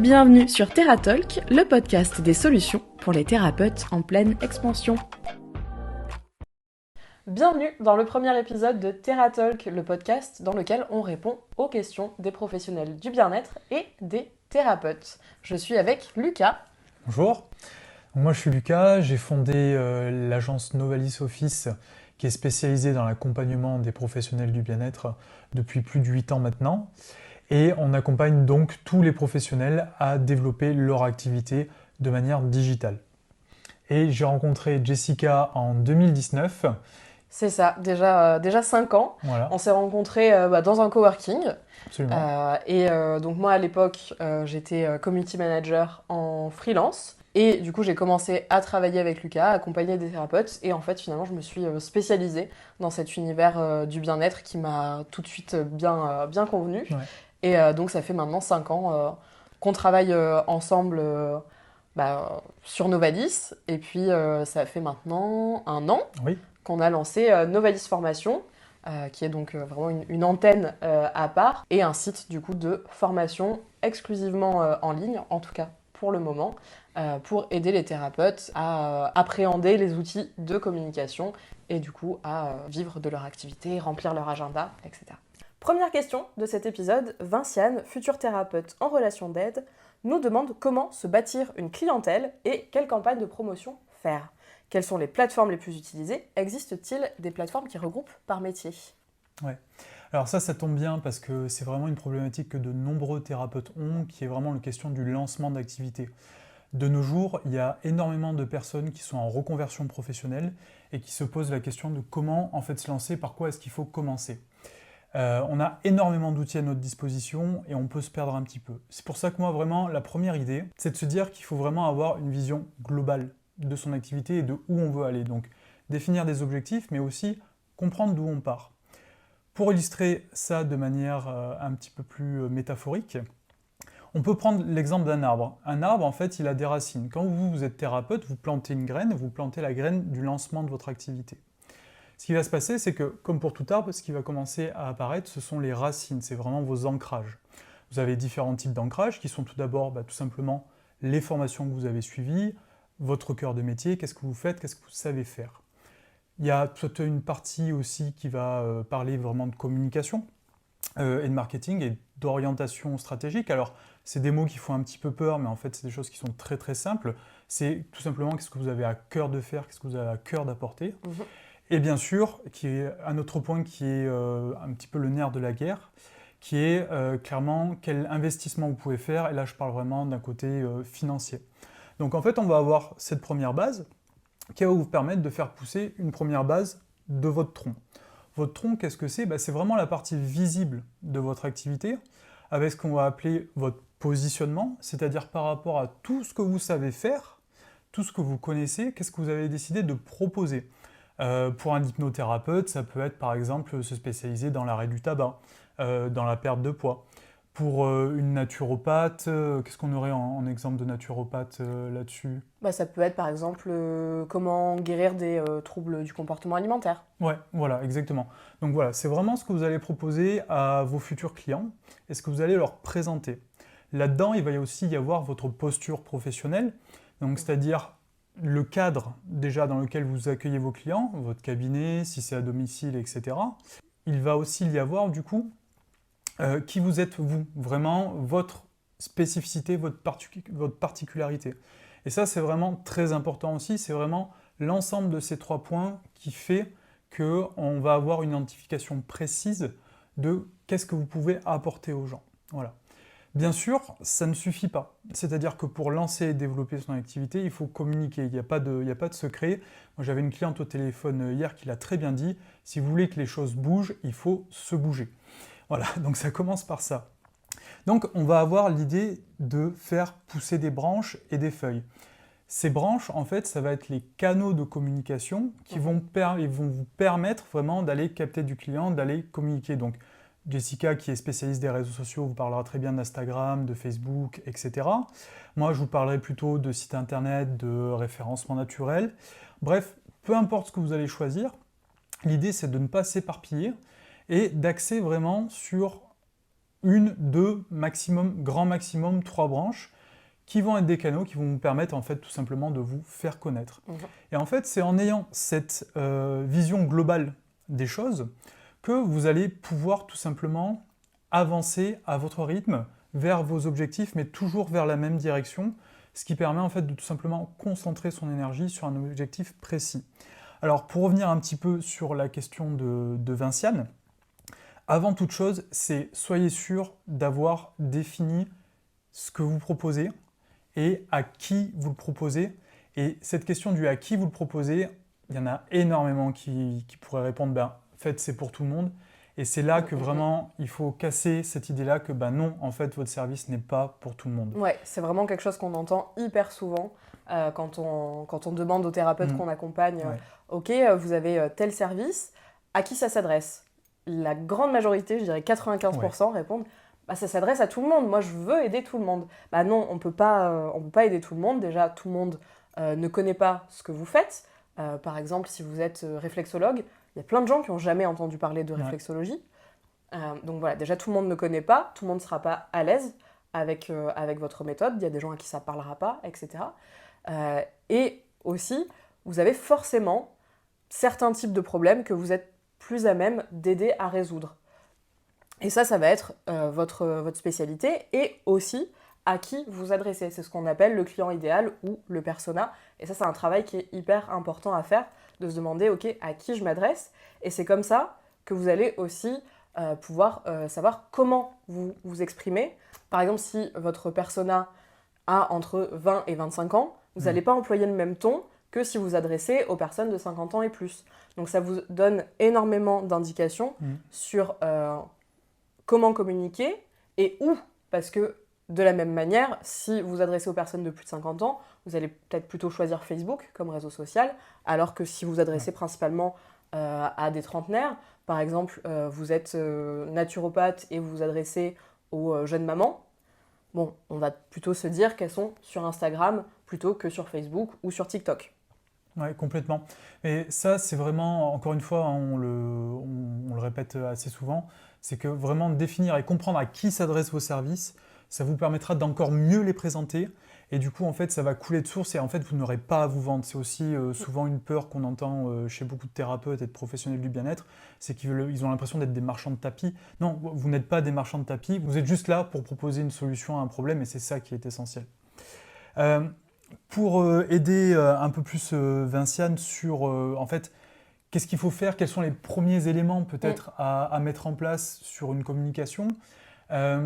Bienvenue sur TheraTalk, le podcast des solutions pour les thérapeutes en pleine expansion. Bienvenue dans le premier épisode de TheraTalk, le podcast dans lequel on répond aux questions des professionnels du bien-être et des thérapeutes. Je suis avec Lucas. Bonjour, moi je suis Lucas, j'ai fondé l'agence Novalis Office qui est spécialisée dans l'accompagnement des professionnels du bien-être depuis plus de 8 ans maintenant. Et on accompagne donc tous les professionnels à développer leur activité de manière digitale. Et j'ai rencontré Jessica en 2019. C'est ça, déjà 5 ans. Voilà. On s'est rencontrés dans un coworking. Absolument. Donc moi à l'époque, j'étais community manager en freelance. Et du coup, j'ai commencé à travailler avec Lucas, à accompagner des thérapeutes. Et en fait, finalement, je me suis spécialisée dans cet univers du bien-être qui m'a tout de suite bien convenu. Ouais. Et donc, ça fait maintenant 5 ans qu'on travaille ensemble sur Novalis. Et puis, ça fait maintenant 1 an qu'on a lancé Novalis Formation, qui est donc vraiment une antenne à part, et un site du coup de formation exclusivement en ligne, en tout cas pour le moment, pour aider les thérapeutes à appréhender les outils de communication et du coup à vivre de leur activité, remplir leur agenda, etc. Première question de cet épisode, Vinciane, future thérapeute en relation d'aide, nous demande comment se bâtir une clientèle et quelle campagne de promotion faire. Quelles sont les plateformes les plus utilisées? Existe-t-il des plateformes qui regroupent par métier? Ouais. Alors ça tombe bien parce que c'est vraiment une problématique que de nombreux thérapeutes ont, qui est vraiment la question du lancement d'activité. De nos jours, il y a énormément de personnes qui sont en reconversion professionnelle et qui se posent la question de comment en fait se lancer, par quoi est-ce qu'il faut commencer. On a énormément d'outils à notre disposition et on peut se perdre un petit peu. C'est pour ça que moi vraiment la première idée, c'est de se dire qu'il faut vraiment avoir une vision globale de son activité et de où on veut aller. Donc définir des objectifs mais aussi comprendre d'où on part. Pour illustrer ça de manière un petit peu plus métaphorique, on peut prendre l'exemple d'un arbre. Un arbre, en fait, il a des racines. Quand vous êtes thérapeute, vous plantez une graine, vous plantez la graine du lancement de votre activité. Ce qui va se passer, c'est que, comme pour tout arbre, ce qui va commencer à apparaître, ce sont les racines, c'est vraiment vos ancrages. Vous avez différents types d'ancrages qui sont tout d'abord tout simplement les formations que vous avez suivies, votre cœur de métier, qu'est-ce que vous faites, qu'est-ce que vous savez faire. Il y a toute une partie aussi qui va parler vraiment de communication et de marketing et d'orientation stratégique. Alors, c'est des mots qui font un petit peu peur, mais en fait, c'est des choses qui sont très très simples. C'est tout simplement qu'est-ce que vous avez à cœur de faire, qu'est-ce que vous avez à cœur d'apporter. Et bien sûr, qui est un autre point qui est un petit peu le nerf de la guerre, qui est clairement quel investissement vous pouvez faire. Et là, je parle vraiment d'un côté financier. Donc en fait, on va avoir cette première base qui va vous permettre de faire pousser une première base de votre tronc. Votre tronc, qu'est-ce que c'est? C'est vraiment la partie visible de votre activité, avec ce qu'on va appeler votre positionnement, c'est-à-dire par rapport à tout ce que vous savez faire, tout ce que vous connaissez, qu'est-ce que vous avez décidé de proposer. Pour un hypnothérapeute, ça peut être par exemple se spécialiser dans l'arrêt du tabac, dans la perte de poids. Pour une naturopathe, qu'est-ce qu'on aurait en exemple de naturopathe là-dessus? Ça peut être par exemple comment guérir des troubles du comportement alimentaire. Ouais, voilà, exactement. Donc voilà, c'est vraiment ce que vous allez proposer à vos futurs clients et ce que vous allez leur présenter. Là-dedans, il va aussi y avoir votre posture professionnelle, donc c'est-à-dire le cadre déjà dans lequel vous accueillez vos clients, votre cabinet, si c'est à domicile, etc. Il va aussi y avoir du coup qui vous êtes vous, vraiment votre spécificité, votre particularité. Et ça, c'est vraiment très important aussi, c'est vraiment l'ensemble de ces 3 points qui fait qu'on va avoir une identification précise de qu'est-ce que vous pouvez apporter aux gens. Voilà. Bien sûr, ça ne suffit pas. C'est-à-dire que pour lancer et développer son activité, il faut communiquer, il n'y a pas de secret. Moi, j'avais une cliente au téléphone hier qui l'a très bien dit, si vous voulez que les choses bougent, il faut se bouger. Voilà, donc ça commence par ça. Donc on va avoir l'idée de faire pousser des branches et des feuilles. Ces branches, en fait, ça va être les canaux de communication qui vont vous permettre vraiment d'aller capter du client, d'aller communiquer. Donc Jessica, qui est spécialiste des réseaux sociaux, vous parlera très bien d'Instagram, de Facebook, etc. Moi, je vous parlerai plutôt de sites internet, de référencement naturel. Bref, peu importe ce que vous allez choisir, l'idée c'est de ne pas s'éparpiller et d'axer vraiment sur 1, 2, maximum, grand maximum 3 branches qui vont être des canaux qui vont vous permettre en fait tout simplement de vous faire connaître. Et en fait, c'est en ayant cette vision globale des choses que vous allez pouvoir tout simplement avancer à votre rythme vers vos objectifs, mais toujours vers la même direction, ce qui permet en fait de tout simplement concentrer son énergie sur un objectif précis. Alors pour revenir un petit peu sur la question de Vinciane, avant toute chose, c'est soyez sûr d'avoir défini ce que vous proposez et à qui vous le proposez. Et cette question du à qui vous le proposez, il y en a énormément qui pourraient répondre en fait c'est pour tout le monde. Et c'est là que vraiment il faut casser cette idée-là que non, en fait votre service n'est pas pour tout le monde. Ouais, c'est vraiment quelque chose qu'on entend hyper souvent quand on demande aux thérapeutes qu'on accompagne ok, vous avez tel service, à qui ça s'adresse? La grande majorité, je dirais 95%, répondent ça s'adresse à tout le monde, moi je veux aider tout le monde. Non, on peut pas aider tout le monde. Déjà, tout le monde ne connaît pas ce que vous faites. Par exemple, si vous êtes réflexologue, il y a plein de gens qui n'ont jamais entendu parler de réflexologie. Donc voilà, déjà tout le monde ne connaît pas, tout le monde ne sera pas à l'aise avec votre méthode, il y a des gens à qui ça ne parlera pas, etc. Et aussi, vous avez forcément certains types de problèmes que vous êtes plus à même d'aider à résoudre. Et ça va être votre spécialité et aussi à qui vous adressez. C'est ce qu'on appelle le client idéal ou le persona. Et ça, c'est un travail qui est hyper important à faire, de se demander, ok, à qui je m'adresse? Et c'est comme ça que vous allez aussi pouvoir savoir comment vous vous exprimez. Par exemple, si votre persona a entre 20 et 25 ans, vous n'allez pas employer le même ton que si vous adressez aux personnes de 50 ans et plus. Donc ça vous donne énormément d'indications sur comment communiquer et où. Parce que de la même manière, si vous adressez aux personnes de plus de 50 ans, vous allez peut-être plutôt choisir Facebook comme réseau social, alors que si vous adressez principalement à des trentenaires, par exemple, vous êtes naturopathe et vous vous adressez aux jeunes mamans, bon, on va plutôt se dire qu'elles sont sur Instagram plutôt que sur Facebook ou sur TikTok. Oui, complètement. Et ça, c'est vraiment, encore une fois, on le répète assez souvent, c'est que vraiment définir et comprendre à qui s'adressent vos services, ça vous permettra d'encore mieux les présenter. Et du coup, en fait, ça va couler de source et en fait, vous n'aurez pas à vous vendre. C'est aussi souvent une peur qu'on entend chez beaucoup de thérapeutes et de professionnels du bien-être, c'est qu'ils ont l'impression d'être des marchands de tapis. Non, vous n'êtes pas des marchands de tapis, vous êtes juste là pour proposer une solution à un problème et c'est ça qui est essentiel. Pour aider un peu plus Vinciane sur, en fait, qu'est-ce qu'il faut faire, quels sont les premiers éléments peut-être à mettre en place sur une communication.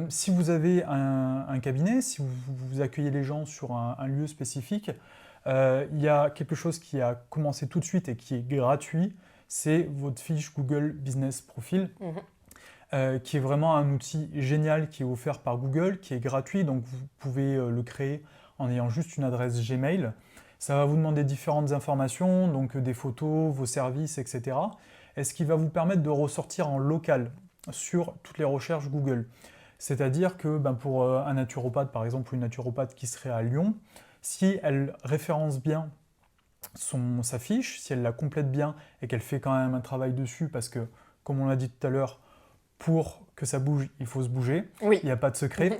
Si vous avez un cabinet, si vous accueillez les gens sur un lieu spécifique, il y a quelque chose qui a commencé tout de suite et qui est gratuit, c'est votre fiche Google Business Profile, qui est vraiment un outil génial qui est offert par Google, qui est gratuit, donc vous pouvez le créer en ayant juste une adresse Gmail. Ça va vous demander différentes informations, donc des photos, vos services, etc. Et ce qui va vous permettre de ressortir en local sur toutes les recherches Google. C'est-à-dire que pour un naturopathe, par exemple, ou une naturopathe qui serait à Lyon, si elle référence bien sa fiche, si elle la complète bien et qu'elle fait quand même un travail dessus, parce que, comme on l'a dit tout à l'heure, pour que ça bouge, il faut se bouger, il n'y a pas de secret,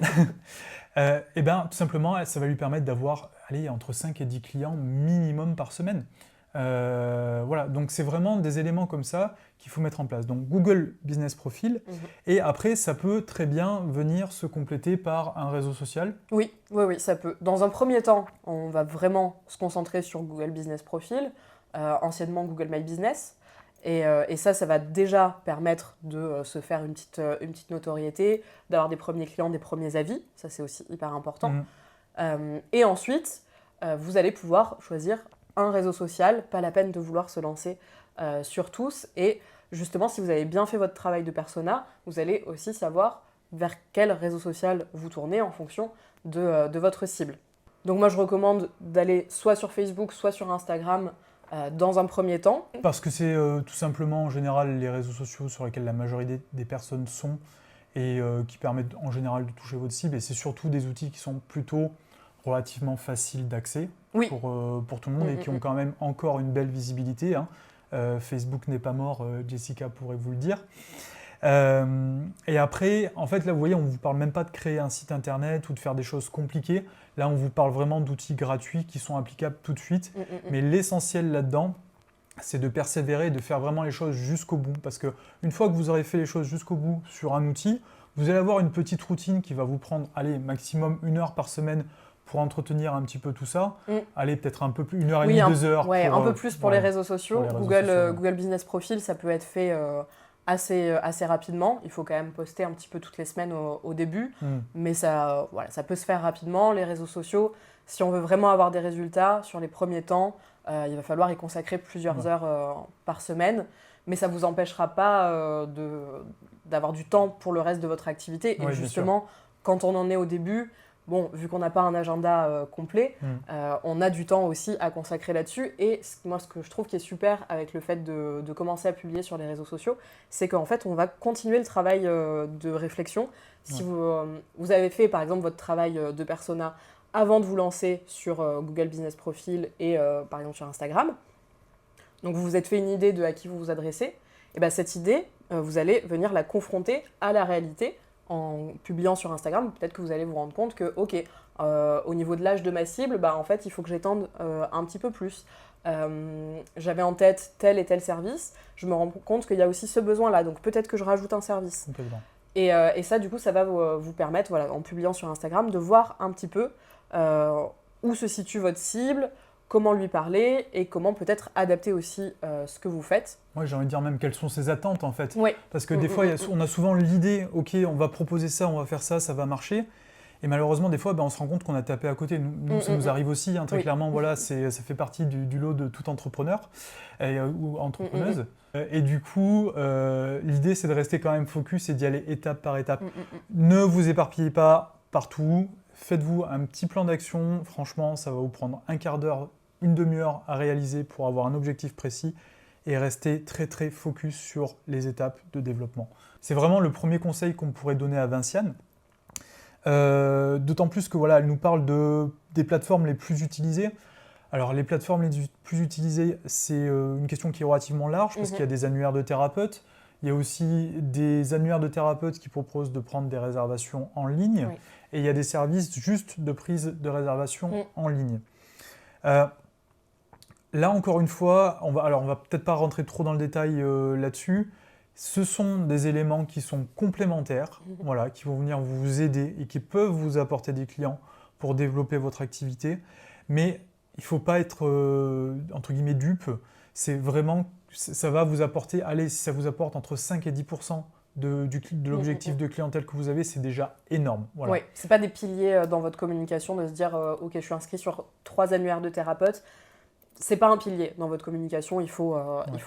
et tout simplement, ça va lui permettre d'avoir entre 5 et 10 clients minimum par semaine. Voilà, donc c'est vraiment des éléments comme ça qu'il faut mettre en place. Donc Google Business Profile, et après ça peut très bien venir se compléter par un réseau social. Oui, ça peut. Dans un premier temps, on va vraiment se concentrer sur Google Business Profile, anciennement Google My Business, et ça va déjà permettre de se faire une petite notoriété, d'avoir des premiers clients, des premiers avis, ça c'est aussi hyper important. Et ensuite, vous allez pouvoir choisir un réseau social, pas la peine de vouloir se lancer sur tous. Et justement, si vous avez bien fait votre travail de persona, vous allez aussi savoir vers quel réseau social vous tournez en fonction de votre cible. Donc moi, je recommande d'aller soit sur Facebook, soit sur Instagram dans un premier temps. Parce que c'est tout simplement, en général, les réseaux sociaux sur lesquels la majorité des personnes sont et qui permettent en général de toucher votre cible. Et c'est surtout des outils qui sont plutôt relativement faciles d'accès pour tout le monde et qui ont quand même encore une belle visibilité. Facebook n'est pas mort, Jessica pourrait vous le dire. Et après, en fait, là, vous voyez, on ne vous parle même pas de créer un site internet ou de faire des choses compliquées. Là, on vous parle vraiment d'outils gratuits qui sont applicables tout de suite. Mais l'essentiel là-dedans, c'est de persévérer et de faire vraiment les choses jusqu'au bout. Parce qu'une fois que vous aurez fait les choses jusqu'au bout sur un outil, vous allez avoir une petite routine qui va vous prendre, allez, maximum 1 heure par semaine pour entretenir un petit peu tout ça. Allez, peut-être un peu plus, 1h30, 2 heures. Ouais, un peu plus pour les réseaux sociaux. Google Business Profile, ça peut être fait assez rapidement. Il faut quand même poster un petit peu toutes les semaines au début. Mais ça peut se faire rapidement. Les réseaux sociaux, si on veut vraiment avoir des résultats sur les premiers temps, il va falloir y consacrer plusieurs heures par semaine. Mais ça ne vous empêchera pas d'avoir du temps pour le reste de votre activité. Et justement, quand on en est au début, bon, vu qu'on n'a pas un agenda complet, on a du temps aussi à consacrer là-dessus. Et moi, ce que je trouve qui est super avec le fait de commencer à publier sur les réseaux sociaux, c'est qu'en fait, on va continuer le travail de réflexion. Si vous avez fait, par exemple, votre travail de persona avant de vous lancer sur Google Business Profile et par exemple sur Instagram, donc vous vous êtes fait une idée de à qui vous vous adressez, et bien cette idée, vous allez venir la confronter à la réalité en publiant sur Instagram. Peut-être que vous allez vous rendre compte que, ok, au niveau de l'âge de ma cible, en fait, il faut que j'étende un petit peu plus. J'avais en tête tel et tel service, je me rends compte qu'il y a aussi ce besoin-là, donc peut-être que je rajoute un service. Et ça, du coup, ça va vous permettre, en publiant sur Instagram, de voir un petit peu où se situe votre cible, comment lui parler et comment peut-être adapter aussi ce que vous faites. Oui, j'ai envie de dire même quelles sont ses attentes en fait. Oui. Parce que des fois, on a souvent l'idée, ok, on va proposer ça, on va faire ça, ça va marcher. Et malheureusement, des fois, on se rend compte qu'on a tapé à côté. Nous, ça nous arrive aussi, très clairement. Voilà, ça fait partie du lot de tout entrepreneur ou entrepreneuse. Et du coup, l'idée, c'est de rester quand même focus et d'y aller étape par étape. Ne vous éparpillez pas partout. Faites-vous un petit plan d'action. Franchement, ça va vous prendre un quart d'heure, une demi-heure à réaliser pour avoir un objectif précis et rester très très focus sur les étapes de développement. C'est vraiment le premier conseil qu'on pourrait donner à Vinciane. D'autant plus que elle nous parle des plateformes les plus utilisées. Alors les plateformes les plus utilisées, c'est une question qui est relativement large parce qu'il y a des annuaires de thérapeutes. Il y a aussi des annuaires de thérapeutes qui proposent de prendre des réservations en ligne. Et il y a des services juste de prise de réservation en ligne. Là, encore une fois, on va peut-être pas rentrer trop dans le détail là-dessus. Ce sont des éléments qui sont complémentaires, qui vont venir vous aider et qui peuvent vous apporter des clients pour développer votre activité. Mais il ne faut pas être, entre guillemets, dupe. C'est vraiment, ça va vous apporter, allez, si ça vous apporte entre 5 et 10% de l'objectif de clientèle que vous avez, c'est déjà énorme. Oui, ce n'est pas des piliers dans votre communication de se dire ok, je suis inscrit sur 3 annuaires de thérapeutes. Ce n'est pas un pilier dans votre communication, il faut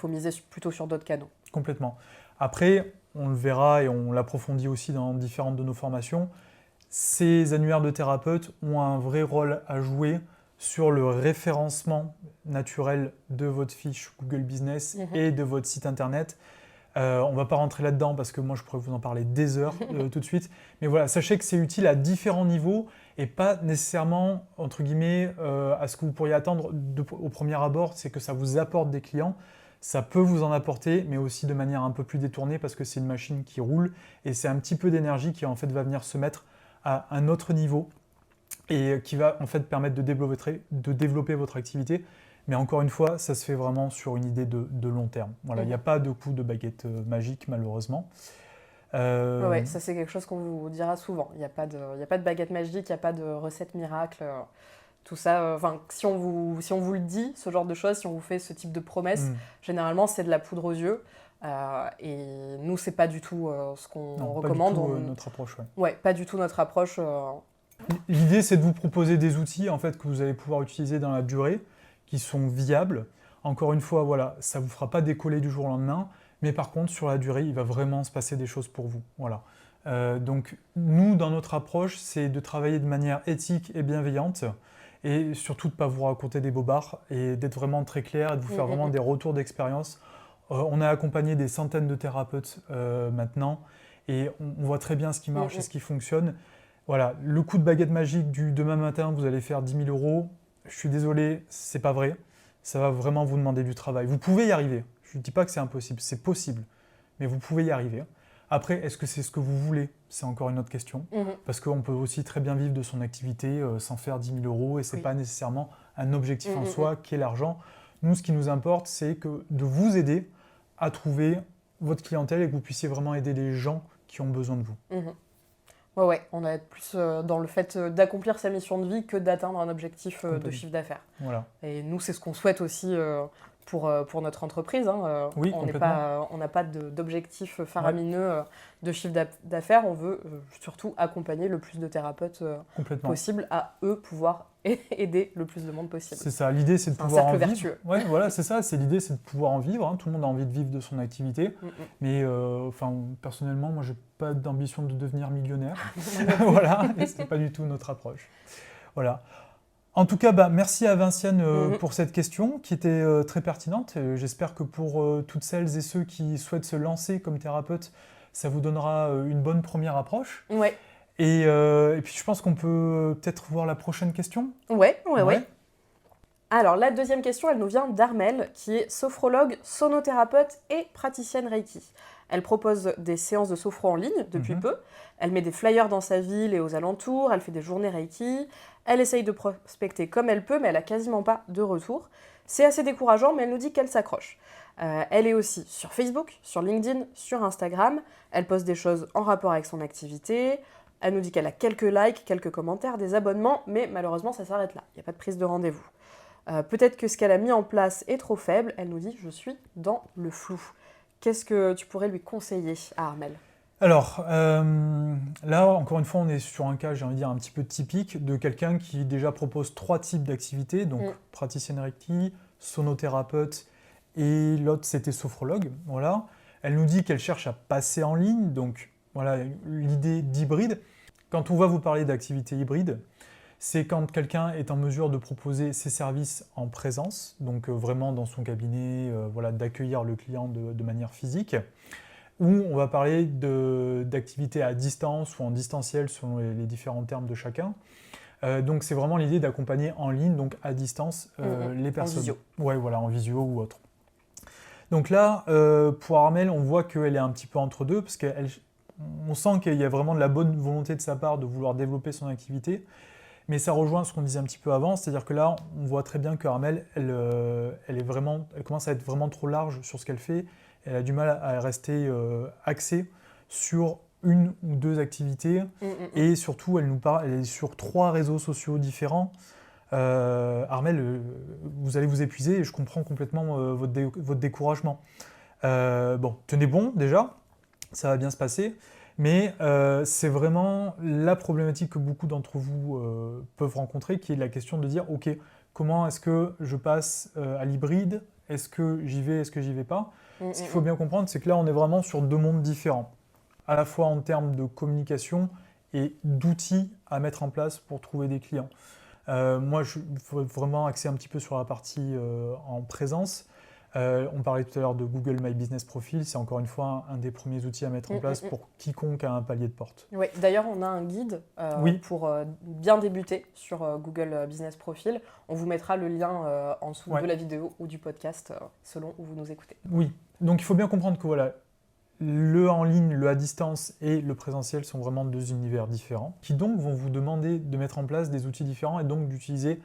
miser plutôt sur d'autres canaux. Complètement. Après, on le verra et on l'approfondit aussi dans différentes de nos formations, ces annuaires de thérapeutes ont un vrai rôle à jouer sur le référencement naturel de votre fiche Google Business et de votre site internet. On ne va pas rentrer là-dedans parce que moi je pourrais vous en parler des heures tout de suite. Mais voilà, sachez que c'est utile à différents niveaux et pas nécessairement, entre guillemets, à ce que vous pourriez attendre au premier abord, c'est que ça vous apporte des clients. Ça peut vous en apporter, mais aussi de manière un peu plus détournée parce que c'est une machine qui roule et c'est un petit peu d'énergie qui en fait va venir se mettre à un autre niveau et qui va en fait permettre de développer votre activité. Mais encore une fois, ça se fait vraiment sur une idée de long terme. Voilà, il n'y a pas de coup de baguette magique, malheureusement. Ouais, ça c'est quelque chose qu'on vous dira souvent. Il n'y a pas de baguette magique, il n'y a pas de recette miracle. Tout ça, si on vous le dit, ce genre de choses, si on vous fait ce type de promesses, généralement c'est de la poudre aux yeux. Et nous, c'est pas du tout ce qu'on recommande. Pas du tout notre approche. Ouais, pas du tout notre approche. L'idée, c'est de vous proposer des outils en fait, que vous allez pouvoir utiliser dans la durée, qui sont viables. Encore une fois, voilà, ça ne vous fera pas décoller du jour au lendemain, mais par contre, sur la durée, il va vraiment se passer des choses pour vous. Voilà. Donc, nous, dans notre approche, c'est de travailler de manière éthique et bienveillante, et surtout de ne pas vous raconter des bobards, et d'être vraiment très clair, et de vous faire vraiment des retours d'expérience. On a accompagné des centaines de thérapeutes maintenant, et on voit très bien ce qui marche et ce qui fonctionne. Voilà, le coup de baguette magique du demain matin, vous allez faire 10 000 €, je suis désolé, c'est pas vrai. Ça va vraiment vous demander du travail. Vous pouvez y arriver. Je ne dis pas que c'est impossible, c'est possible. Mais vous pouvez y arriver. Après, est-ce que c'est ce que vous voulez? C'est encore une autre question. Parce qu'on peut aussi très bien vivre de son activité sans faire 10 000 euros et ce n'est pas nécessairement un objectif en soi qui est l'argent. Nous, ce qui nous importe, c'est de vous aider à trouver votre clientèle et que vous puissiez vraiment aider les gens qui ont besoin de vous. Ouais, on va être plus dans le fait d'accomplir sa mission de vie que d'atteindre un objectif de chiffre d'affaires. Voilà. Et nous, c'est ce qu'on souhaite aussi pour notre entreprise. Oui, on n'a pas d'objectif faramineux de chiffre d'affaires. On veut surtout accompagner le plus de thérapeutes possible à eux pouvoir aider le plus de monde possible. C'est ça, l'idée c'est de pouvoir en vivre. Vertueux. Ouais, voilà, c'est ça, l'idée c'est de pouvoir en vivre. Tout le monde a envie de vivre de son activité. Mais personnellement, moi j'ai pas d'ambition de devenir millionnaire. Voilà, et c'est pas du tout notre approche. Voilà. En tout cas, merci à Vinciane pour cette question qui était très pertinente. J'espère que pour toutes celles et ceux qui souhaitent se lancer comme thérapeute, ça vous donnera une bonne première approche. Ouais. Et puis je pense qu'on peut peut-être voir la prochaine question. Ouais. Alors la deuxième question, elle nous vient d'Armelle, qui est sophrologue, sonothérapeute et praticienne Reiki. Elle propose des séances de sophro en ligne depuis peu. Elle met des flyers dans sa ville et aux alentours. Elle fait des journées Reiki. Elle essaye de prospecter comme elle peut, mais elle n'a quasiment pas de retour. C'est assez décourageant, mais elle nous dit qu'elle s'accroche. Elle est aussi sur Facebook, sur LinkedIn, sur Instagram. Elle poste des choses en rapport avec son activité. Elle nous dit qu'elle a quelques likes, quelques commentaires, des abonnements, mais malheureusement, ça s'arrête là. Il n'y a pas de prise de rendez-vous. Peut-être que ce qu'elle a mis en place est trop faible. Elle nous dit « je suis dans le flou ». Qu'est-ce que tu pourrais lui conseiller à Armelle ? Alors, là, encore une fois, on est sur un cas, j'ai envie de dire, un petit peu typique de quelqu'un qui déjà propose 3 types d'activités, donc praticienne Reiki, sonothérapeute, et l'autre, c'était sophrologue. Voilà. Elle nous dit qu'elle cherche à passer en ligne, donc voilà l'idée d'hybride. Quand on va vous parler d'activité hybride, c'est quand quelqu'un est en mesure de proposer ses services en présence, donc vraiment dans son cabinet, d'accueillir le client de manière physique, ou on va parler d'activité à distance ou en distanciel selon les différents termes de chacun. Donc c'est vraiment l'idée d'accompagner en ligne, donc à distance, les personnes. En visio. Ouais, voilà, en visio ou autre. Donc là, pour Armelle, on voit qu'elle est un petit peu entre deux, parce qu'on sent qu'il y a vraiment de la bonne volonté de sa part de vouloir développer son activité. Mais ça rejoint ce qu'on disait un petit peu avant, c'est-à-dire que là, on voit très bien que Armelle, elle commence à être vraiment trop large sur ce qu'elle fait. Elle a du mal à rester axée sur une ou 2 activités. Et surtout, elle est sur 3 réseaux sociaux différents. Armelle, vous allez vous épuiser et je comprends complètement votre découragement. Tenez bon déjà, ça va bien se passer. Mais c'est vraiment la problématique que beaucoup d'entre vous peuvent rencontrer, qui est la question de dire, ok, comment est-ce que je passe à l'hybride? Est-ce que j'y vais, est-ce que j'y vais pas? Ce qu'il faut bien comprendre, c'est que là, on est vraiment sur 2 mondes différents, à la fois en termes de communication et d'outils à mettre en place pour trouver des clients. Moi, je veux vraiment axer un petit peu sur la partie en présence. On parlait tout à l'heure de Google My Business Profile, c'est encore une fois un des premiers outils à mettre en place pour quiconque a un palier de porte. Oui, d'ailleurs on a un guide pour bien débuter sur Google Business Profile. On vous mettra le lien en dessous de la vidéo ou du podcast selon où vous nous écoutez. Oui, donc il faut bien comprendre que voilà, le en ligne, le à distance et le présentiel sont vraiment 2 univers différents qui donc vont vous demander de mettre en place des outils différents et donc d'utiliser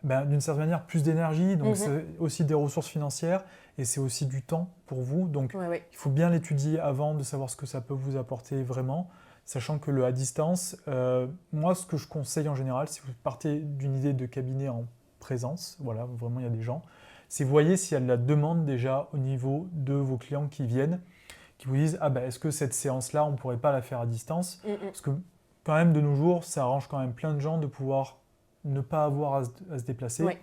d'une certaine manière plus d'énergie, donc c'est aussi des ressources financières et c'est aussi du temps pour vous, donc il faut bien l'étudier avant de savoir ce que ça peut vous apporter vraiment, sachant que le à distance, moi ce que je conseille en général, si vous partez d'une idée de cabinet en présence, voilà, vraiment il y a des gens, c'est voyez s'il y a de la demande déjà au niveau de vos clients qui viennent, qui vous disent est-ce que cette séance-là on ne pourrait pas la faire à distance, parce que quand même de nos jours ça arrange quand même plein de gens de pouvoir ne pas avoir à se déplacer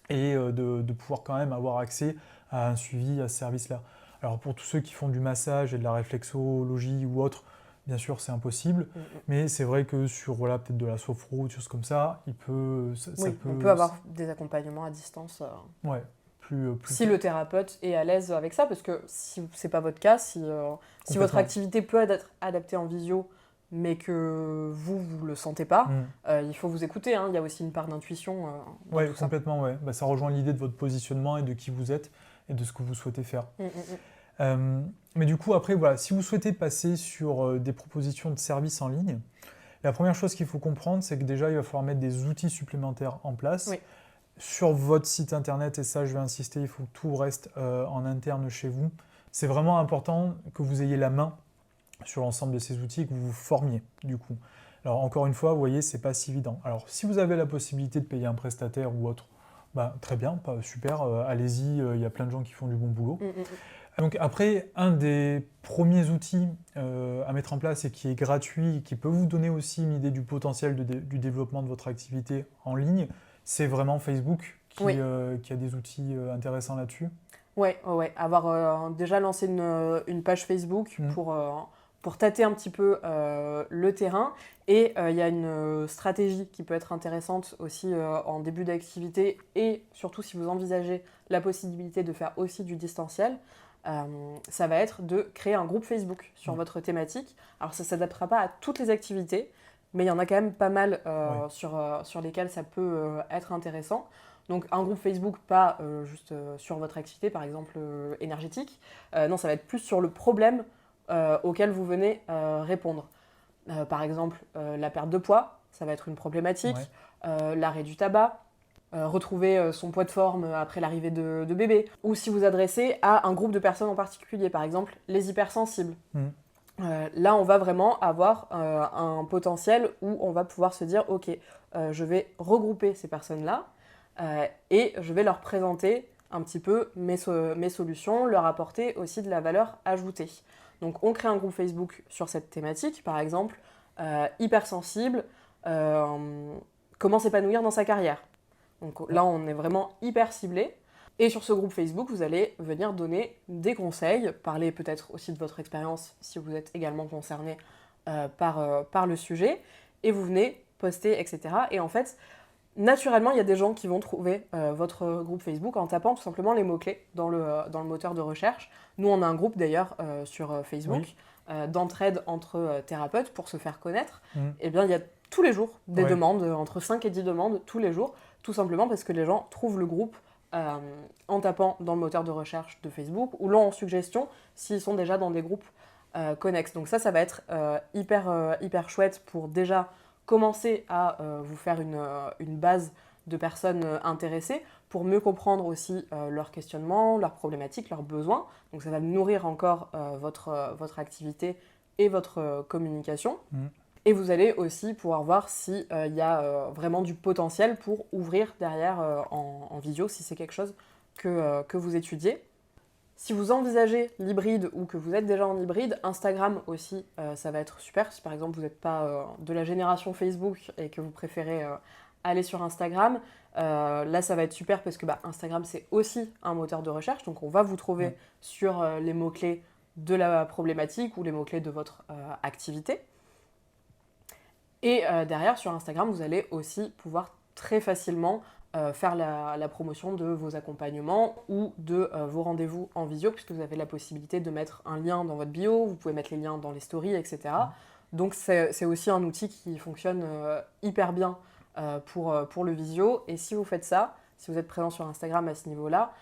et de pouvoir quand même avoir accès à un suivi, à ce service-là. Alors pour tous ceux qui font du massage et de la réflexologie ou autre, bien sûr c'est impossible, mais c'est vrai que sur peut-être de la sophro ou des choses comme ça, on peut avoir des accompagnements à distance. Si le thérapeute est à l'aise avec ça, parce que si ce n'est pas votre cas, si votre activité peut être adaptée en visio, mais que vous ne le sentez pas, il faut vous écouter. Il y a aussi une part d'intuition. Oui, complètement. Ça rejoint l'idée de votre positionnement et de qui vous êtes et de ce que vous souhaitez faire. Mais du coup, après, voilà, si vous souhaitez passer sur des propositions de services en ligne, la première chose qu'il faut comprendre, c'est que déjà, il va falloir mettre des outils supplémentaires en place. Oui. Sur votre site internet, et ça, je vais insister, il faut que tout reste en interne chez vous. C'est vraiment important que vous ayez la main sur l'ensemble de ces outils, que vous vous formiez, du coup. Alors, encore une fois, vous voyez, c'est pas si évident. Alors, si vous avez la possibilité de payer un prestataire ou autre, bah, très bien, super, allez-y, il y a plein de gens qui font du bon boulot. Donc après, un des premiers outils à mettre en place et qui est gratuit, qui peut vous donner aussi une idée du potentiel du développement de votre activité en ligne, c'est vraiment Facebook qui a des outils intéressants là-dessus. Ouais. Avoir déjà lancé une page Facebook pour tâter un petit peu le terrain. Et il y a une stratégie qui peut être intéressante aussi en début d'activité et surtout si vous envisagez la possibilité de faire aussi du distanciel. Ça va être de créer un groupe Facebook sur votre thématique. Alors ça ne s'adaptera pas à toutes les activités, mais il y en a quand même pas mal sur lesquelles ça peut être intéressant. Donc un groupe Facebook, pas juste sur votre activité, par exemple énergétique. Non, ça va être plus sur le problème auquel vous venez répondre. Par exemple, la perte de poids, ça va être une problématique. L'arrêt du tabac, retrouver son poids de forme après l'arrivée de bébé. Ou si vous adressez à un groupe de personnes en particulier, par exemple les hypersensibles. Là, on va vraiment avoir un potentiel où on va pouvoir se dire « Ok, je vais regrouper ces personnes-là et je vais leur présenter un petit peu mes solutions, leur apporter aussi de la valeur ajoutée. » Donc, on crée un groupe Facebook sur cette thématique, par exemple, hypersensible, comment s'épanouir dans sa carrière. Donc là, on est vraiment hyper ciblé. Et sur ce groupe Facebook, vous allez venir donner des conseils, parler peut-être aussi de votre expérience si vous êtes également concerné par le sujet. Et vous venez poster, etc. Et en fait, naturellement, il y a des gens qui vont trouver votre groupe Facebook en tapant tout simplement les mots-clés dans le moteur de recherche. Nous, on a un groupe d'ailleurs sur Facebook d'entraide entre thérapeutes pour se faire connaître. Et bien, il y a tous les jours des demandes, entre 5 et 10 demandes tous les jours, tout simplement parce que les gens trouvent le groupe en tapant dans le moteur de recherche de Facebook ou l'ont en suggestion s'ils sont déjà dans des groupes connexes. Donc ça va être hyper chouette pour déjà commencer à vous faire une base de personnes intéressées pour mieux comprendre aussi leurs questionnements, leurs problématiques, leurs besoins. Donc ça va nourrir encore votre activité et votre communication. Et vous allez aussi pouvoir voir s'il y a vraiment du potentiel pour ouvrir derrière en visio, si c'est quelque chose que vous étudiez. Si vous envisagez l'hybride ou que vous êtes déjà en hybride, Instagram aussi, ça va être super. Si par exemple vous n'êtes pas de la génération Facebook et que vous préférez aller sur Instagram, là ça va être super parce que Instagram c'est aussi un moteur de recherche. Donc on va vous trouver sur les mots-clés de la problématique ou les mots-clés de votre activité. Et derrière, sur Instagram, vous allez aussi pouvoir très facilement faire la promotion de vos accompagnements ou de vos rendez-vous en visio, puisque vous avez la possibilité de mettre un lien dans votre bio, vous pouvez mettre les liens dans les stories, etc. Donc c'est aussi un outil qui fonctionne hyper bien pour le visio. Et si vous faites ça, si vous êtes présent sur Instagram à ce niveau-là,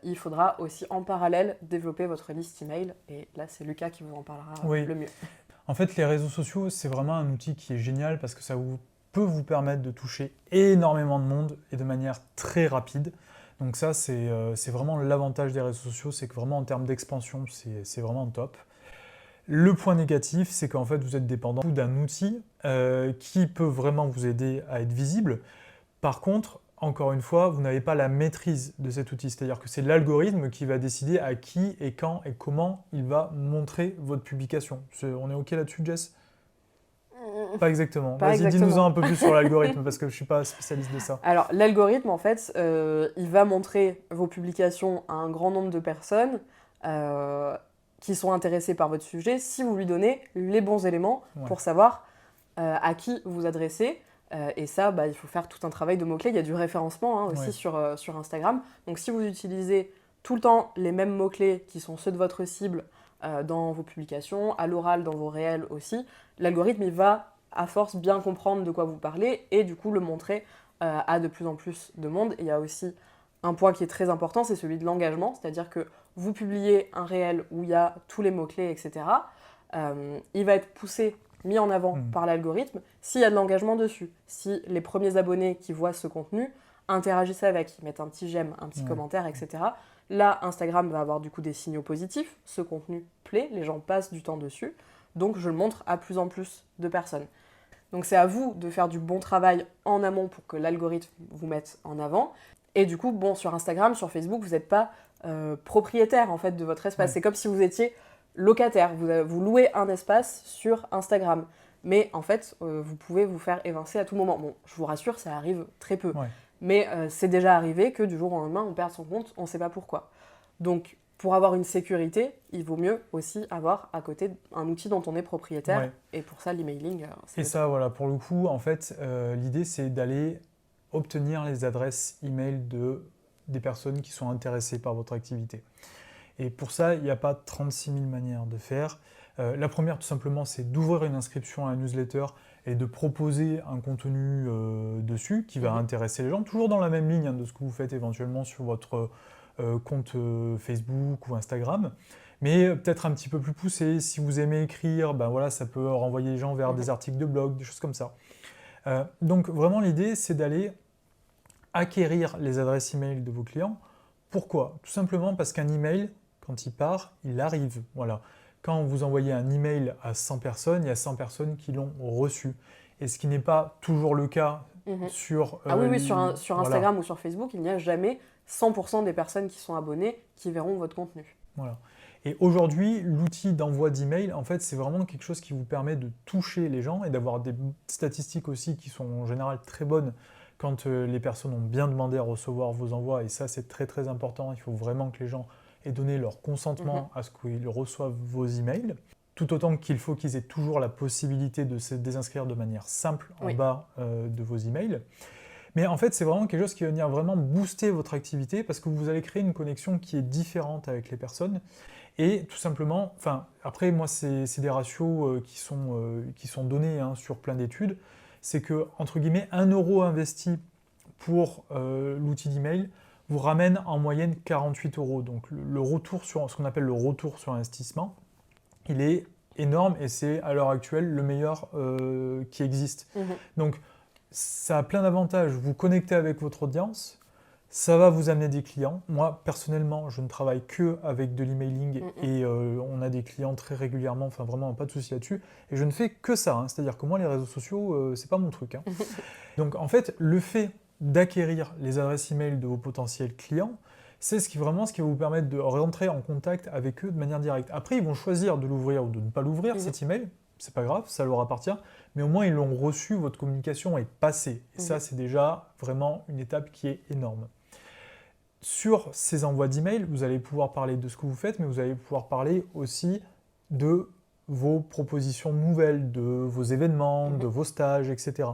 il faudra aussi en parallèle développer votre liste email. Et là, c'est Lucas qui vous en parlera le mieux. En fait, les réseaux sociaux, c'est vraiment un outil qui est génial parce que ça peut vous permettre de toucher énormément de monde et de manière très rapide. Donc ça, c'est vraiment l'avantage des réseaux sociaux, c'est que vraiment en termes d'expansion, c'est vraiment top. Le point négatif, c'est qu'en fait, vous êtes dépendant d'un outil qui peut vraiment vous aider à être visible. Par contre, encore une fois, vous n'avez pas la maîtrise de cet outil. C'est-à-dire que c'est l'algorithme qui va décider à qui et quand et comment il va montrer votre publication. On est OK là-dessus, Jess ? Pas exactement. Vas-y, dis-nous un peu plus sur l'algorithme parce que je ne suis pas spécialiste de ça. Alors, l'algorithme, en fait, il va montrer vos publications à un grand nombre de personnes qui sont intéressées par votre sujet si vous lui donnez les bons éléments pour savoir à qui vous adressez. Et ça, il faut faire tout un travail de mots-clés. Il y a du référencement aussi sur Instagram. Donc si vous utilisez tout le temps les mêmes mots-clés qui sont ceux de votre cible dans vos publications, à l'oral, dans vos réels aussi, l'algorithme il va à force bien comprendre de quoi vous parlez et du coup le montrer à de plus en plus de monde. Et il y a aussi un point qui est très important, c'est celui de l'engagement, c'est-à-dire que vous publiez un réel où il y a tous les mots-clés, etc. Il va être poussé, mis en avant par l'algorithme s'il y a de l'engagement dessus. Si les premiers abonnés qui voient ce contenu interagissent avec, ils mettent un petit j'aime, un petit commentaire, etc. Là, Instagram va avoir du coup des signaux positifs. Ce contenu plaît, les gens passent du temps dessus. Donc, je le montre à plus en plus de personnes. Donc, c'est à vous de faire du bon travail en amont pour que l'algorithme vous mette en avant. Et du coup, bon, sur Instagram, sur Facebook, vous n'êtes pas propriétaire en fait de votre espace. C'est comme si vous étiez locataire. Vous louez un espace sur Instagram. Mais en fait, vous pouvez vous faire évincer à tout moment. Bon, je vous rassure, ça arrive très peu. Mais c'est déjà arrivé que du jour au lendemain, on perde son compte, on ne sait pas pourquoi. Donc, pour avoir une sécurité, il vaut mieux aussi avoir à côté un outil dont on est propriétaire. Et pour ça, l'emailing, c'est... Et ça, voilà, pour le coup, en fait, l'idée, c'est d'aller obtenir les adresses email des personnes qui sont intéressées par votre activité. Et pour ça, il n'y a pas 36 000 manières de faire. La première, tout simplement, c'est d'ouvrir une inscription à un newsletter et de proposer un contenu dessus qui va intéresser les gens, toujours dans la même ligne de ce que vous faites éventuellement sur votre compte Facebook ou Instagram, mais peut-être un petit peu plus poussé. Si vous aimez écrire, ben voilà, ça peut renvoyer les gens vers des articles de blog, des choses comme ça. Donc vraiment, l'idée, c'est d'aller acquérir les adresses email de vos clients. Pourquoi ? Tout simplement parce qu'un email, quand il part, il arrive. Voilà. Quand vous envoyez un email à 100 personnes, il y a 100 personnes qui l'ont reçu. Et ce qui n'est pas toujours le cas sur... sur Instagram ou sur Facebook, il n'y a jamais 100% des personnes qui sont abonnées qui verront votre contenu. Voilà. Et aujourd'hui, l'outil d'envoi d'email, en fait, c'est vraiment quelque chose qui vous permet de toucher les gens et d'avoir des statistiques aussi qui sont en général très bonnes quand les personnes ont bien demandé à recevoir vos envois. Et ça, c'est très très important. Il faut vraiment que les gens aient donné leur consentement à ce qu'ils reçoivent vos emails. Tout autant qu'il faut qu'ils aient toujours la possibilité de se désinscrire de manière simple en bas de vos emails. Mais en fait, c'est vraiment quelque chose qui va venir vraiment booster votre activité parce que vous allez créer une connexion qui est différente avec les personnes. Et tout simplement, après, moi, c'est des ratios qui sont donnés sur plein d'études. C'est que, entre guillemets, 1 euro investi pour l'outil d'email vous ramène en moyenne 48 euros. Donc, le retour sur ce qu'on appelle le retour sur investissement, il est énorme et c'est à l'heure actuelle le meilleur qui existe. Donc, ça a plein d'avantages. Vous connectez avec votre audience, ça va vous amener des clients. Moi, personnellement, je ne travaille que avec de l'emailing et on a des clients très régulièrement, vraiment pas de souci là-dessus. Et je ne fais que ça, c'est-à-dire que moi, les réseaux sociaux, c'est pas mon truc. Donc, en fait, le fait d'acquérir les adresses email de vos potentiels clients, c'est ce qui va vous permettre de rentrer en contact avec eux de manière directe. Après, ils vont choisir de l'ouvrir ou de ne pas l'ouvrir, cet email. C'est pas grave, ça leur appartient, mais au moins ils l'ont reçu, votre communication est passée. Et ça, c'est déjà vraiment une étape qui est énorme. Sur ces envois d'email, vous allez pouvoir parler de ce que vous faites, mais vous allez pouvoir parler aussi de vos propositions nouvelles, de vos événements, de vos stages, etc.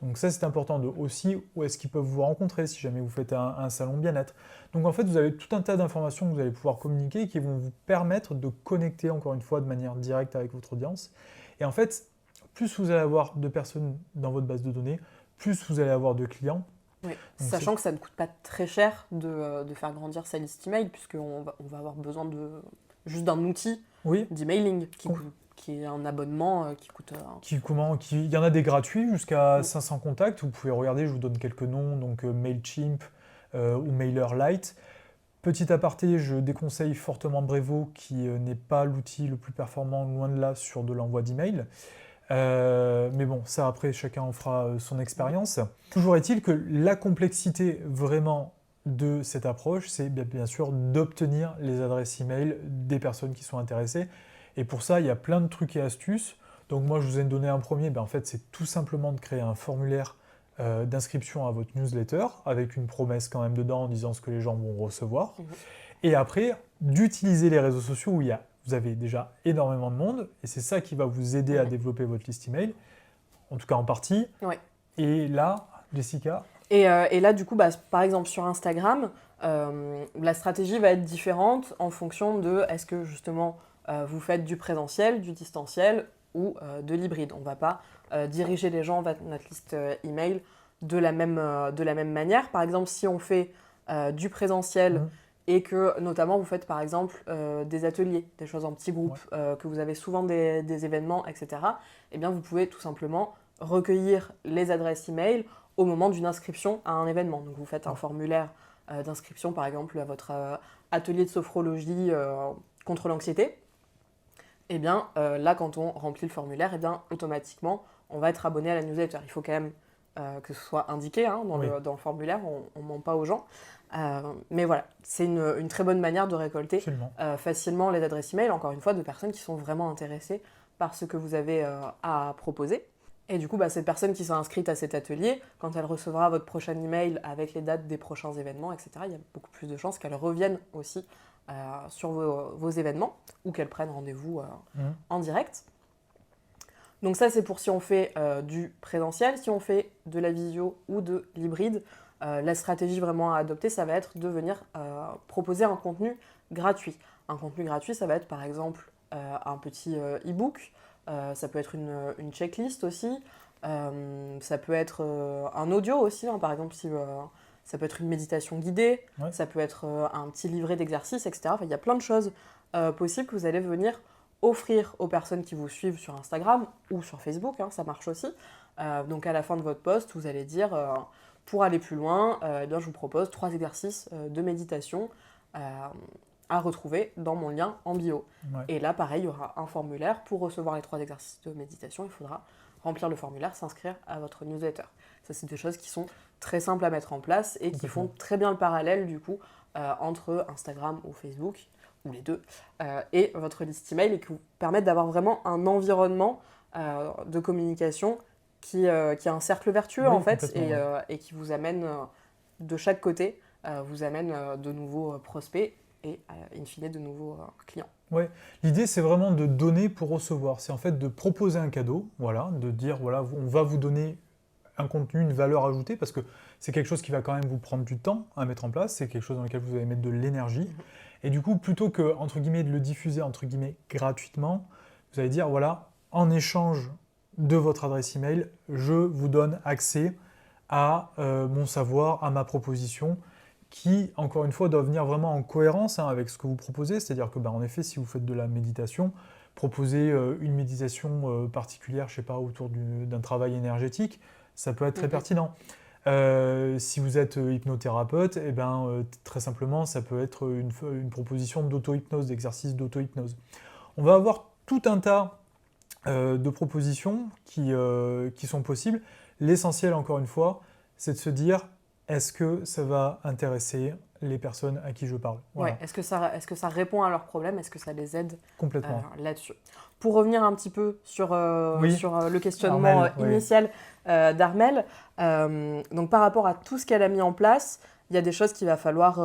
Donc ça, c'est important aussi où est-ce qu'ils peuvent vous rencontrer si jamais vous faites un salon bien-être. Donc en fait, vous avez tout un tas d'informations que vous allez pouvoir communiquer et qui vont vous permettre de connecter encore une fois de manière directe avec votre audience. Et en fait, plus vous allez avoir de personnes dans votre base de données, plus vous allez avoir de clients. Oui. Sachant que ça ne coûte pas très cher de faire grandir sa liste email, puisqu'on va avoir besoin juste d'un outil d'emailing qui est un abonnement qui coûte... Il y en a des gratuits jusqu'à 500 contacts. Vous pouvez regarder, je vous donne quelques noms, donc Mailchimp ou MailerLite. Petit aparté, je déconseille fortement Brevo, qui n'est pas l'outil le plus performant, loin de là, sur de l'envoi d'email. Mais bon, ça après, chacun en fera son expérience. Toujours est-il que la complexité vraiment de cette approche, c'est bien sûr d'obtenir les adresses email des personnes qui sont intéressées. Et pour ça, il y a plein de trucs et astuces. Donc moi, je vous ai donné un premier, en fait, c'est tout simplement de créer un formulaire d'inscription à votre newsletter, avec une promesse quand même dedans en disant ce que les gens vont recevoir. Et après, d'utiliser les réseaux sociaux où vous avez déjà énormément de monde, et c'est ça qui va vous aider à développer votre liste email, en tout cas en partie. Et là, Jessica... Et là, du coup, par exemple, sur Instagram, la stratégie va être différente en fonction de est-ce que, justement, vous faites du présentiel, du distanciel ou de l'hybride. On ne va pas diriger les gens vers notre liste email de la même manière. Par exemple, si on fait du présentiel et que notamment vous faites par exemple des ateliers, des choses en petits groupes, que vous avez souvent des événements, etc., eh bien vous pouvez tout simplement recueillir les adresses email au moment d'une inscription à un événement. Donc vous faites un formulaire d'inscription par exemple à votre atelier de sophrologie contre l'anxiété. Et bien là quand on remplit le formulaire, et bien automatiquement on va être abonné à la newsletter. Il faut quand même que ce soit indiqué dans le formulaire, on ne ment pas aux gens. Mais voilà, c'est une très bonne manière de récolter facilement les adresses email, encore une fois, de personnes qui sont vraiment intéressées par ce que vous avez à proposer. Et du coup, cette personne qui s'est inscrite à cet atelier, quand elle recevra votre prochain email avec les dates des prochains événements, etc., il y a beaucoup plus de chances qu'elle revienne aussi sur vos événements ou qu'elle prenne rendez-vous en direct. Donc ça, c'est pour si on fait du présentiel. Si on fait de la visio ou de l'hybride, la stratégie vraiment à adopter, ça va être de venir proposer un contenu gratuit. Un contenu gratuit, ça va être par exemple un petit e-book, ça peut être une checklist aussi, ça peut être un audio aussi, par exemple si, ça peut être une méditation guidée, ça peut être un petit livret d'exercices, etc. Enfin, il y a plein de choses possibles que vous allez venir offrir aux personnes qui vous suivent sur Instagram ou sur Facebook, ça marche aussi. Donc à la fin de votre post, vous allez dire pour aller plus loin, eh bien, je vous propose 3 exercices de méditation à retrouver dans mon lien en bio. Et là, pareil, il y aura un formulaire. Pour recevoir les 3 exercices de méditation, il faudra remplir le formulaire, s'inscrire à votre newsletter. Ça, c'est des choses qui sont très simples à mettre en place et qui font très bien le parallèle, du coup, entre Instagram ou Facebook, ou les deux, et votre liste email, et qui vous permettent d'avoir vraiment un environnement de communication qui a un cercle vertueux, en fait, et qui vous amène de chaque côté, vous amène de nouveaux prospects et, in fine, de nouveaux clients. Ouais, l'idée c'est vraiment de donner pour recevoir, c'est en fait de proposer un cadeau, de dire on va vous donner un contenu, une valeur ajoutée, parce que c'est quelque chose qui va quand même vous prendre du temps à mettre en place, c'est quelque chose dans lequel vous allez mettre de l'énergie, et du coup, plutôt que, entre guillemets, de le diffuser, entre guillemets, gratuitement, vous allez dire, en échange de votre adresse email, je vous donne accès à mon savoir, à ma proposition, qui, encore une fois, doit venir vraiment en cohérence avec ce que vous proposez. C'est-à-dire que, en effet, si vous faites de la méditation, proposer une méditation particulière, je ne sais pas, autour d'un travail énergétique, ça peut être très pertinent. Si vous êtes hypnothérapeute, très simplement, ça peut être une proposition d'auto-hypnose, d'exercice d'auto-hypnose. On va avoir tout un tas de propositions qui sont possibles. L'essentiel, encore une fois, c'est de se dire, est-ce que ça va intéresser les personnes à qui je parle ? Est-ce que ça répond à leurs problèmes ? Est-ce que ça les aide complètement là-dessus ? Pour revenir un petit peu sur le questionnement initial d'Armelle, donc par rapport à tout ce qu'elle a mis en place, il y a des choses qu'il va falloir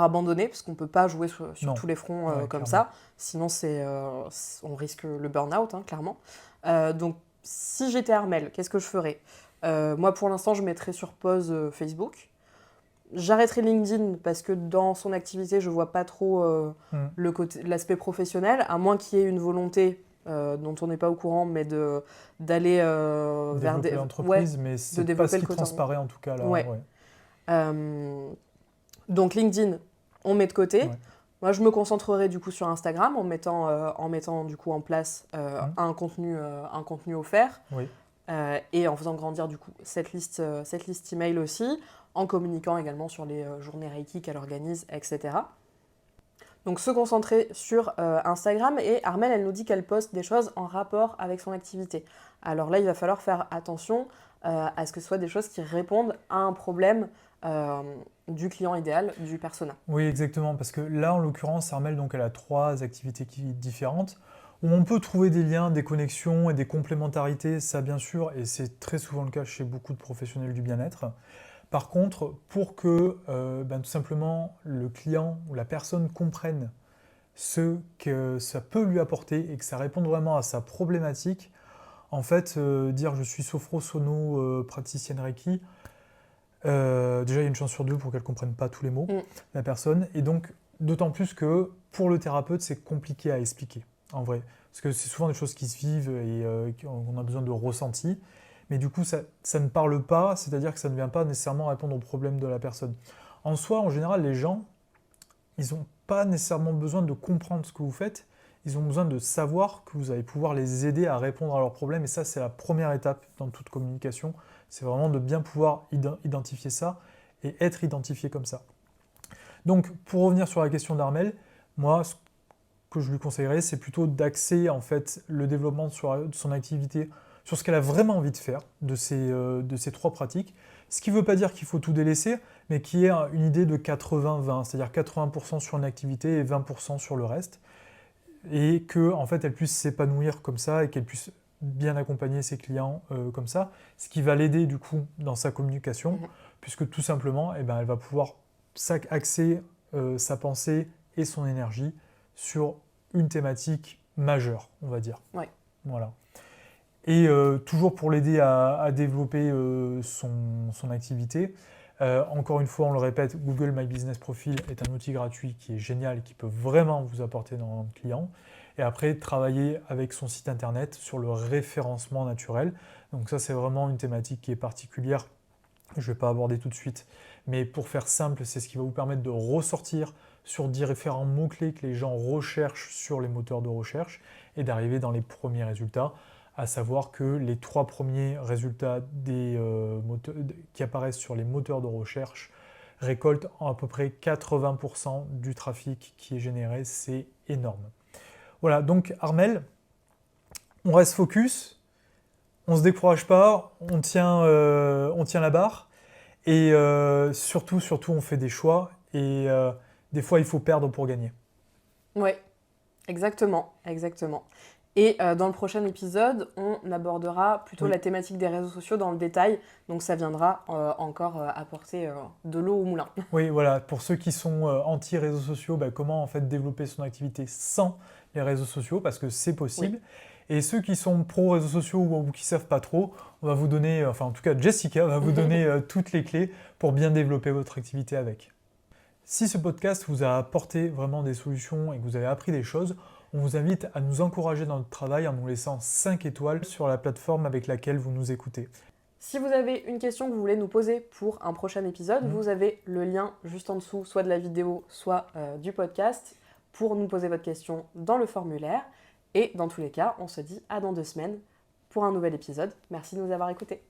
abandonner, parce qu'on ne peut pas jouer sur tous les fronts comme ça, sinon on risque le burn-out, clairement. Donc si j'étais Armelle, qu'est-ce que je ferais ? Moi, pour l'instant, je mettrais sur pause Facebook. J'arrêterai LinkedIn parce que dans son activité, je ne vois pas trop l'aspect professionnel, à moins qu'il y ait une volonté dont on n'est pas au courant, mais d'aller vers des entreprises, mais c'est pas ce qui transparaît en tout cas là. Donc LinkedIn, on met de côté. Moi, je me concentrerai du coup sur Instagram en mettant du coup en place un contenu offert. Et en faisant grandir du coup cette liste email aussi, en communiquant également sur les journées Reiki qu'elle organise, etc. Donc se concentrer sur Instagram, et Armelle, elle nous dit qu'elle poste des choses en rapport avec son activité. Alors là, il va falloir faire attention à ce que ce soit des choses qui répondent à un problème du client idéal, du persona. Oui, exactement, parce que là, en l'occurrence, Armelle, donc, elle a 3 activités différentes, où on peut trouver des liens, des connexions et des complémentarités, ça bien sûr, et c'est très souvent le cas chez beaucoup de professionnels du bien-être. Par contre, pour que tout simplement le client ou la personne comprenne ce que ça peut lui apporter et que ça réponde vraiment à sa problématique, en fait, dire je suis sophro-sono praticienne Reiki, déjà il y a une chance sur 2 pour qu'elle ne comprenne pas tous les mots, la personne, et donc d'autant plus que pour le thérapeute, c'est compliqué à expliquer, en vrai, parce que c'est souvent des choses qui se vivent et qu'on a besoin de ressenti. Mais du coup, ça ne parle pas, c'est-à-dire que ça ne vient pas nécessairement répondre aux problèmes de la personne. En soi, en général, les gens, ils n'ont pas nécessairement besoin de comprendre ce que vous faites, ils ont besoin de savoir que vous allez pouvoir les aider à répondre à leurs problèmes. Et ça, c'est la première étape dans toute communication. C'est vraiment de bien pouvoir identifier ça et être identifié comme ça. Donc, pour revenir sur la question d'Armel, moi, ce que je lui conseillerais, c'est plutôt d'axer en fait le développement de son activité sur ce qu'elle a vraiment envie de faire de ces 3 pratiques. Ce qui ne veut pas dire qu'il faut tout délaisser, mais qui est une idée de 80-20, c'est-à-dire 80% sur une activité et 20% sur le reste. Et qu'en en fait, elle puisse s'épanouir comme ça et qu'elle puisse bien accompagner ses clients comme ça, ce qui va l'aider du coup dans sa communication, puisque tout simplement, elle va pouvoir axer sa pensée et son énergie sur une thématique majeure, on va dire. Ouais. Voilà. Et toujours pour l'aider à développer son activité, encore une fois, on le répète, Google My Business Profile est un outil gratuit qui est génial et qui peut vraiment vous apporter énormément de clients. Et après, travailler avec son site internet sur le référencement naturel. Donc ça, c'est vraiment une thématique qui est particulière. Je ne vais pas aborder tout de suite, mais pour faire simple, c'est ce qui va vous permettre de ressortir sur différents mots-clés que les gens recherchent sur les moteurs de recherche et d'arriver dans les premiers résultats, à savoir que les 3 premiers résultats qui apparaissent sur les moteurs de recherche récoltent à peu près 80% du trafic qui est généré. C'est énorme. Voilà, donc Armel, on reste focus, on ne se décourage pas, on tient la barre et surtout, on fait des choix et des fois, il faut perdre pour gagner. Oui, exactement. Et dans le prochain épisode, on abordera plutôt la thématique des réseaux sociaux dans le détail. Donc ça viendra encore apporter de l'eau au moulin. Oui, voilà. Pour ceux qui sont anti-réseaux sociaux, comment en fait développer son activité sans les réseaux sociaux, parce que c'est possible. Oui. Et ceux qui sont pro-réseaux sociaux ou qui ne savent pas trop, on va vous donner, en tout cas Jessica va vous donner toutes les clés pour bien développer votre activité avec. Si ce podcast vous a apporté vraiment des solutions et que vous avez appris des choses, on vous invite à nous encourager dans notre travail en nous laissant 5 étoiles sur la plateforme avec laquelle vous nous écoutez. Si vous avez une question que vous voulez nous poser pour un prochain épisode, vous avez le lien juste en dessous, soit de la vidéo, soit du podcast, pour nous poser votre question dans le formulaire. Et dans tous les cas, on se dit à dans 2 semaines pour un nouvel épisode. Merci de nous avoir écoutés.